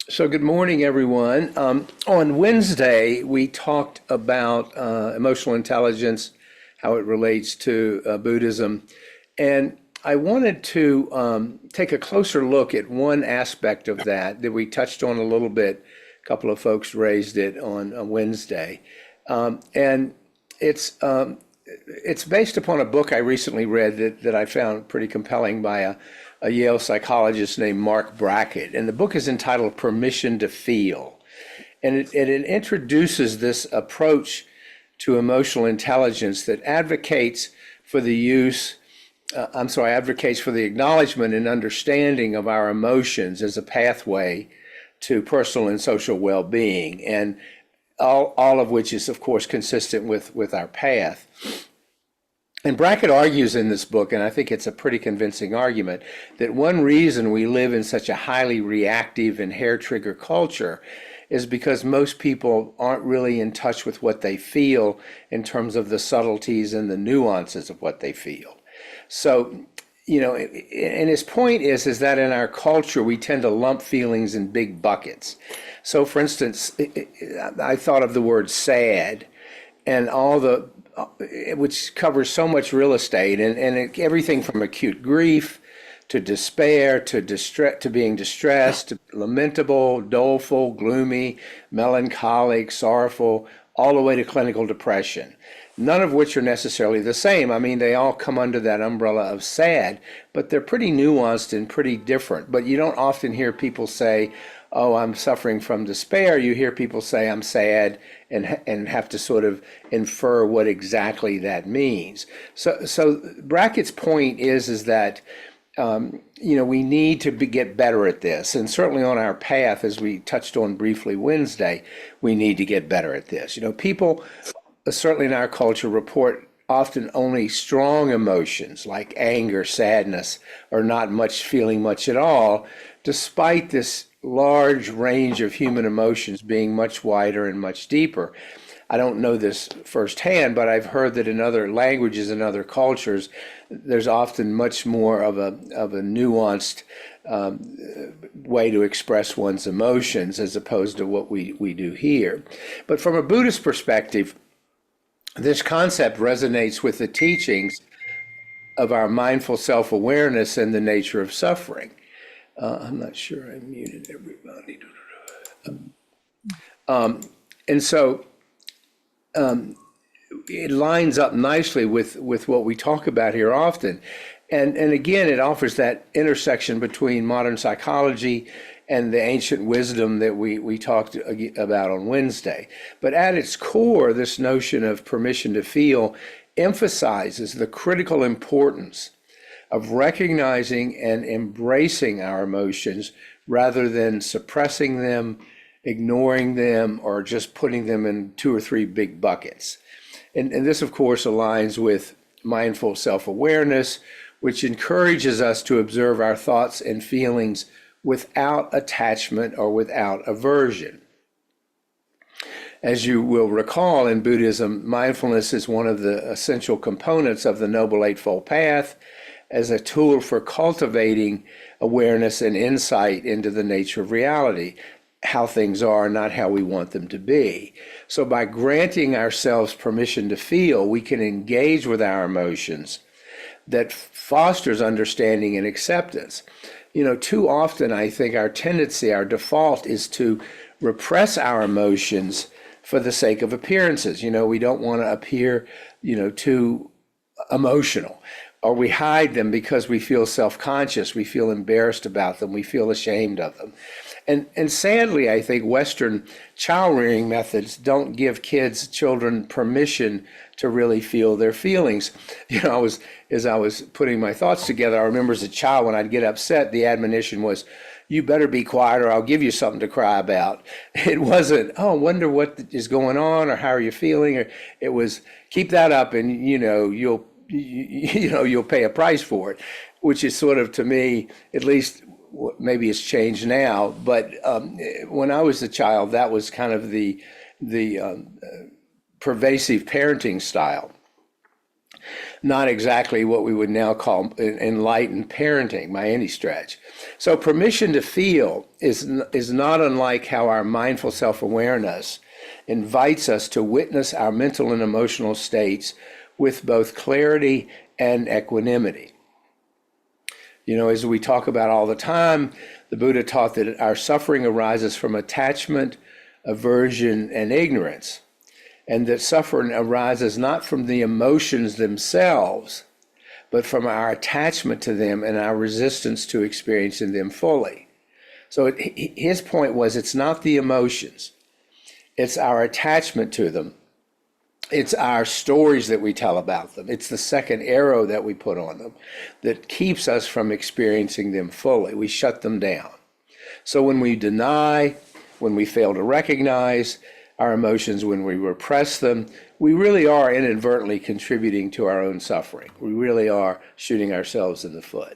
So, good morning, everyone. On Wednesday, we talked about emotional intelligence, how it relates to Buddhism. And I wanted to take a closer look at one aspect of that we touched on a little bit. A couple of folks raised it on Wednesday. And it's, um, it's based upon a book I recently read that I found pretty compelling by a Yale psychologist named Mark Brackett. And the book is entitled Permission to Feel. And it introduces this approach to emotional intelligence that advocates for the advocates for the acknowledgement and understanding of our emotions as a pathway to personal and social well-being, and all of which is, of course, consistent with our path. And Brackett argues in this book, and I think it's a pretty convincing argument, that one reason we live in such a highly reactive and hair-trigger culture is because most people aren't really in touch with what they feel in terms of the subtleties and the nuances of what they feel. So, and his point is that in our culture, we tend to lump feelings in big buckets. So, for instance, I thought of the word sad and which covers so much real estate and everything from acute grief to despair to distress to being distressed, to lamentable, doleful, gloomy, melancholic, sorrowful, all the way to clinical depression. None of which are necessarily the same. I mean, they all come under that umbrella of sad, but they're pretty nuanced and pretty different. But you don't often hear people say, "Oh, I'm suffering from despair." You hear people say, "I'm sad," and have to sort of infer what exactly that means. So Brackett's point is that we need to get better at this, and certainly on our path, as we touched on briefly Wednesday, we need to get better at this. People certainly in our culture report often only strong emotions like anger, sadness, or not much feeling much at all, despite this large range of human emotions being much wider and much deeper. I don't know this firsthand, but I've heard that in other languages and other cultures, there's often much more of a nuanced way to express one's emotions as opposed to what we do here. But from a Buddhist perspective, this concept resonates with the teachings of our mindful self-awareness and the nature of suffering. I'm not sure I muted everybody. And so it lines up nicely with what we talk about here often. And again, it offers that intersection between modern psychology and the ancient wisdom that we talked about on Wednesday. But at its core, this notion of permission to feel emphasizes the critical importance of recognizing and embracing our emotions rather than suppressing them, ignoring them, or just putting them in two or three big buckets. And this, of course, aligns with mindful self-awareness, which encourages us to observe our thoughts and feelings without attachment or without aversion. As you will recall, in Buddhism, mindfulness is one of the essential components of the Noble Eightfold Path as a tool for cultivating awareness and insight into the nature of reality, how things are, not how we want them to be. So by granting ourselves permission to feel, we can engage with our emotions that fosters understanding and acceptance. Too often I think our tendency, our default is to repress our emotions for the sake of appearances. We don't want to appear, too emotional, or we hide them because we feel self-conscious, we feel embarrassed about them, we feel ashamed of them. And sadly, I think Western child rearing methods don't give children permission to really feel their feelings. As I was putting my thoughts together, I remember as a child when I'd get upset, the admonition was, "You better be quiet or I'll give you something to cry about." It wasn't, "Oh, I wonder what is going on," or "How are you feeling?" Or it was, "Keep that up and you'll pay a price for it," which is sort of, to me, at least, maybe it's changed now, but when I was a child, that was kind of the pervasive parenting style. not exactly what we would now call enlightened parenting by any stretch. So permission to feel is not unlike how our mindful self-awareness invites us to witness our mental and emotional states with both clarity and equanimity. You know, as we talk about all the time, the Buddha taught that our suffering arises from attachment, aversion, and ignorance, and that suffering arises not from the emotions themselves, but from our attachment to them and our resistance to experiencing them fully. So his point was, it's not the emotions, it's our attachment to them. It's our stories that we tell about them. It's the second arrow that we put on them that keeps us from experiencing them fully. We shut them down. So when we deny, when we fail to recognize our emotions, when we repress them, we really are inadvertently contributing to our own suffering. We really are shooting ourselves in the foot.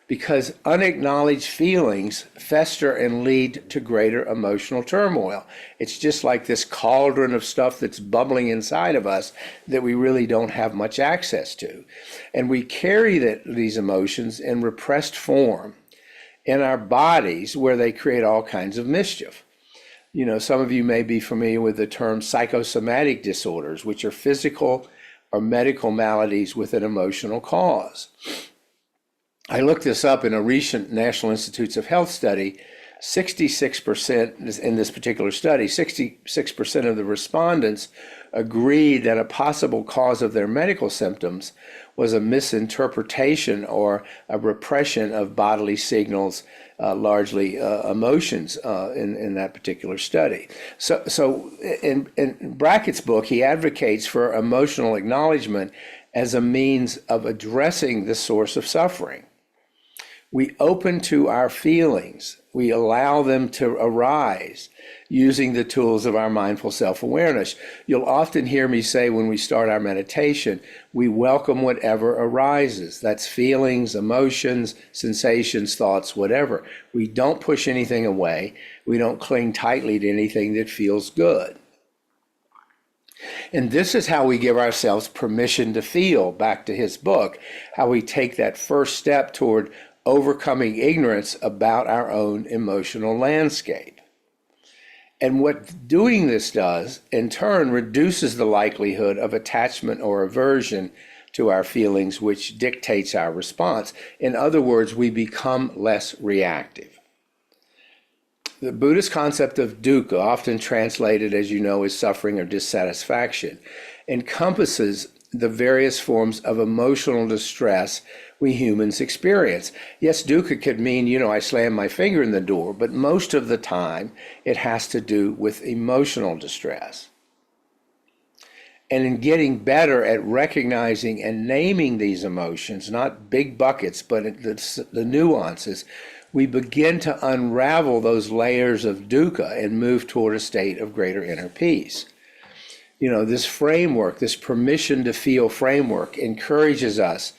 Because unacknowledged feelings fester and lead to greater emotional turmoil. It's just like this cauldron of stuff that's bubbling inside of us that we really don't have much access to. And we carry these emotions in repressed form in our bodies, where they create all kinds of mischief. You know, some of you may be familiar with the term psychosomatic disorders, which are physical or medical maladies with an emotional cause. I looked this up in a recent National Institutes of Health study. 66% in this particular study, 66% of the respondents agreed that a possible cause of their medical symptoms was a misinterpretation or a repression of bodily signals, largely emotions in that particular study. So in Brackett's book, he advocates for emotional acknowledgement as a means of addressing the source of suffering. We open to our feelings. We allow them to arise using the tools of our mindful self-awareness. You'll often hear me say when we start our meditation, we welcome whatever arises. That's feelings, emotions, sensations, thoughts, whatever. We don't push anything away. We don't cling tightly to anything that feels good. And this is how we give ourselves permission to feel, back to his book, how we take that first step toward overcoming ignorance about our own emotional landscape. And what doing this does, in turn, reduces the likelihood of attachment or aversion to our feelings, which dictates our response. In other words, we become less reactive. The Buddhist concept of dukkha, often translated, as you know, as suffering or dissatisfaction, encompasses the various forms of emotional distress we humans experience. Yes, dukkha could mean, I slam my finger in the door, but most of the time it has to do with emotional distress. And in getting better at recognizing and naming these emotions, not big buckets, but the nuances, we begin to unravel those layers of dukkha and move toward a state of greater inner peace. This framework, this permission to feel framework, encourages us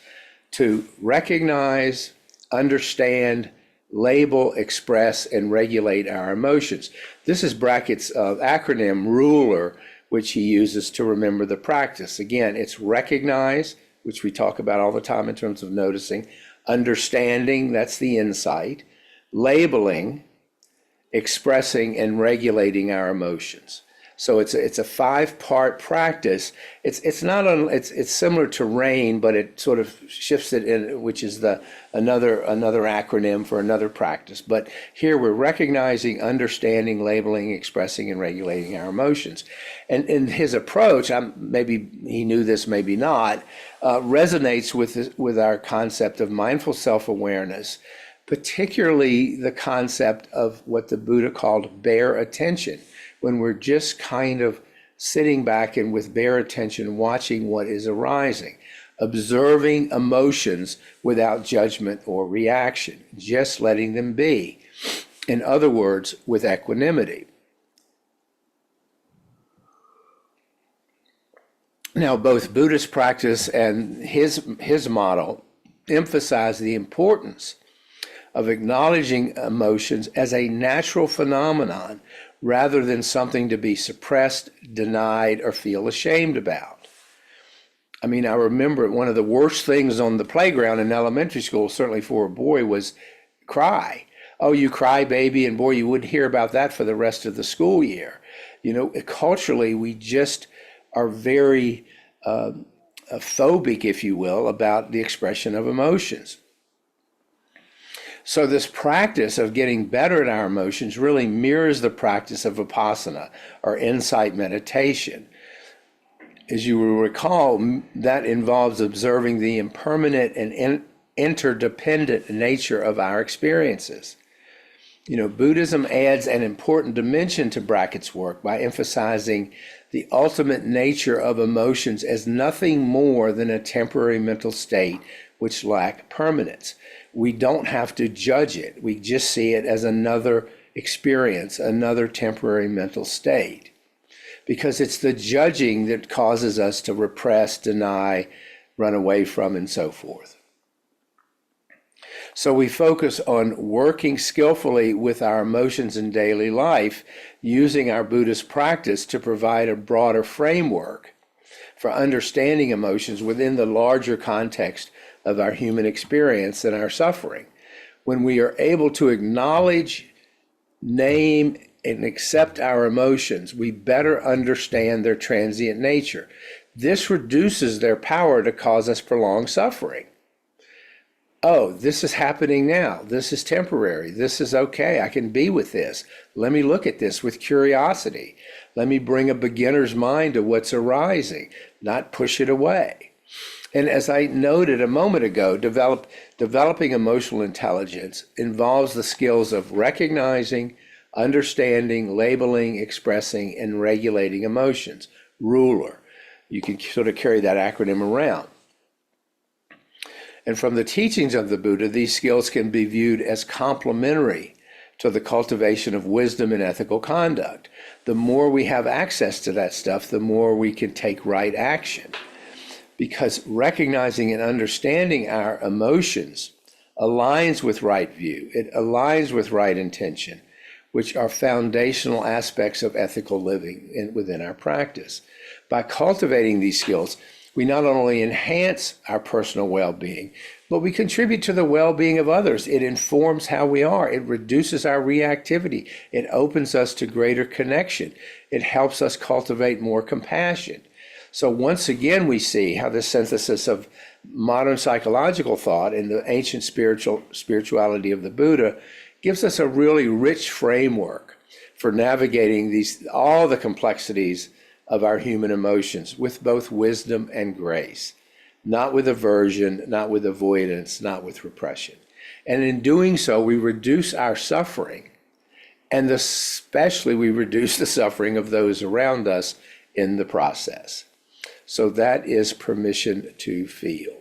to recognize, understand, label, express, and regulate our emotions. This is Brackett's acronym, RULER, which he uses to remember the practice. Again, it's recognize, which we talk about all the time in terms of noticing, understanding, that's the insight, labeling, expressing, and regulating our emotions. So it's a 5-part practice. It's similar to RAIN, but it sort of shifts it in, which is another acronym for another practice. But here we're recognizing, understanding, labeling, expressing, and regulating our emotions. And in his approach, maybe he knew this, maybe not, resonates with our concept of mindful self-awareness, particularly the concept of what the Buddha called bare attention, when we're just kind of sitting back and with bare attention watching what is arising, observing emotions without judgment or reaction, just letting them be. In other words, with equanimity. Now, both Buddhist practice and his model emphasize the importance of acknowledging emotions as a natural phenomenon rather than something to be suppressed, denied, or feel ashamed about. I mean, I remember one of the worst things on the playground in elementary school, certainly for a boy, was cry. Oh, you cry, baby, and boy, you wouldn't hear about that for the rest of the school year. You know, culturally, we just are very phobic, if you will, about the expression of emotions. So this practice of getting better at our emotions really mirrors the practice of vipassana, or insight meditation. As you will recall, that involves observing the impermanent and interdependent nature of our experiences. You know, Buddhism adds an important dimension to Brackett's work by emphasizing the ultimate nature of emotions as nothing more than a temporary mental state which lack permanence. We don't have to judge it. We just see it as another experience, another temporary mental state. Because it's the judging that causes us to repress, deny, run away from, and so forth. So we focus on working skillfully with our emotions in daily life, using our Buddhist practice to provide a broader framework for understanding emotions within the larger context of our human experience and our suffering. When we are able to acknowledge, name, and accept our emotions, we better understand their transient nature. This reduces their power to cause us prolonged suffering. Oh, this is happening now. This is temporary. This is okay. I can be with this. Let me look at this with curiosity. Let me bring a beginner's mind to what's arising, not push it away. And as I noted a moment ago, developing emotional intelligence involves the skills of recognizing, understanding, labeling, expressing, and regulating emotions. RULER. You can sort of carry that acronym around. And from the teachings of the Buddha, these skills can be viewed as complementary to the cultivation of wisdom and ethical conduct. The more we have access to that stuff, the more we can take right action. Because recognizing and understanding our emotions aligns with right view, it aligns with right intention, which are foundational aspects of ethical living within our practice. By cultivating these skills, we not only enhance our personal well-being, but we contribute to the well-being of others. It informs how we are. It reduces our reactivity. It opens us to greater connection. It helps us cultivate more compassion. So once again, we see how the synthesis of modern psychological thought and the ancient spirituality of the Buddha gives us a really rich framework for navigating all the complexities of our human emotions with both wisdom and grace, not with aversion, not with avoidance, not with repression. And in doing so, we reduce our suffering, and especially we reduce the suffering of those around us in the process. So that is permission to feel.